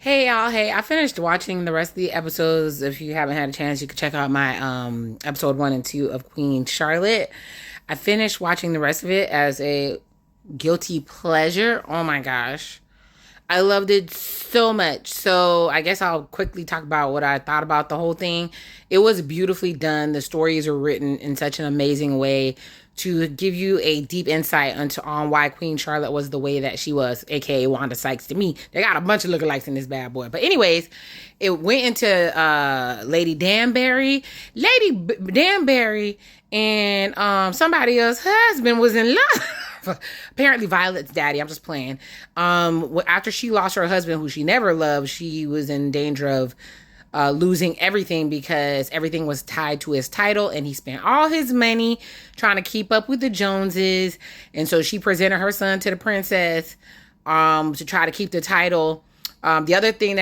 Hey y'all, hey, I finished watching the rest of the episodes. If you haven't had a chance, you can check out my episode 1 and 2 of Queen Charlotte. I finished watching the rest of it as a guilty pleasure. Oh my gosh. I loved it so much. So I guess I'll quickly talk about what I thought about the whole thing. It was beautifully done. The stories are written in such an amazing way to give you a deep insight into on why Queen Charlotte was the way that she was, aka Wanda Sykes. To me, they got a bunch of lookalikes in this bad boy. But anyways, it went into Lady Danbury. Danbury and somebody else's husband was in love. Apparently Violet's daddy. I'm just playing. After she lost her husband, who she never loved, she was in danger of losing everything because everything was tied to his title, and he spent all his money trying to keep up with the Joneses. And so she presented her son to the princess to try to keep the title. The other thing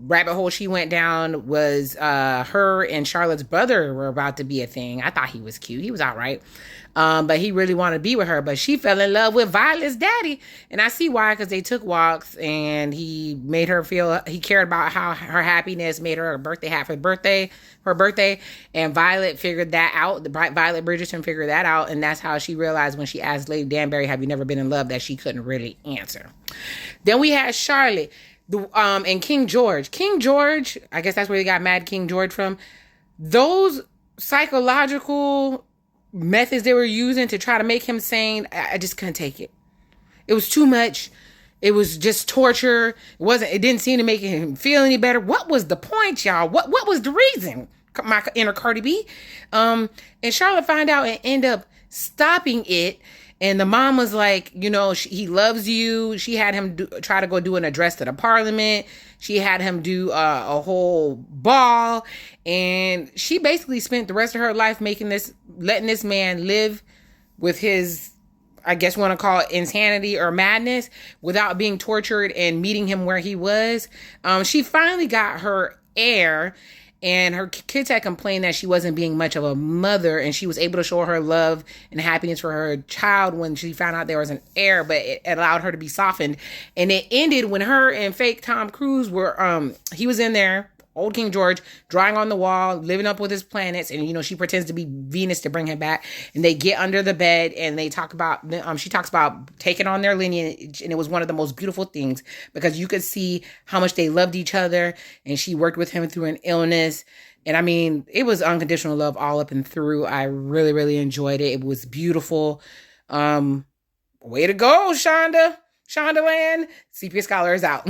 rabbit hole she went down was her and Charlotte's brother were about to be a thing. I thought he was cute. He was all right. But he really wanted to be with her. But she fell in love with Violet's daddy. And I see why, because they took walks and he made her feel, he cared about how her happiness, made her a birthday hat for her birthday. And Violet figured that out. Violet Bridgerton figured that out. And that's how she realized when she asked Lady Danbury, have you never been in love, that she couldn't really answer. Then we had Charlotte. And King George. King George, I guess that's where they got Mad King George from. Those psychological methods they were using to try to make him sane, I just couldn't take it. It was too much. It was just torture. It didn't seem to make him feel any better. What was the point, y'all? What was the reason? My inner Cardi B. And Charlotte found out and ended up stopping it. And the mom was like, he loves you. She had him try to go do an address to the parliament. She had him do a whole ball. And she basically spent the rest of her life letting this man live with his, I guess you want to call it insanity or madness, without being tortured and meeting him where he was. She finally got her heir. And her kids had complained that she wasn't being much of a mother, and she was able to show her love and happiness for her child when she found out there was an heir, but it allowed her to be softened. And it ended when her and fake Tom Cruise were, he was in there, old King George, drawing on the wall, living up with his planets, and she pretends to be Venus to bring him back. And they get under the bed and they talk about, she talks about taking on their lineage, and it was one of the most beautiful things because you could see how much they loved each other, and she worked with him through an illness. And I mean, it was unconditional love all up and through. I really, really enjoyed it. It was beautiful. Way to go, Shonda Land. CPS Scholar is out.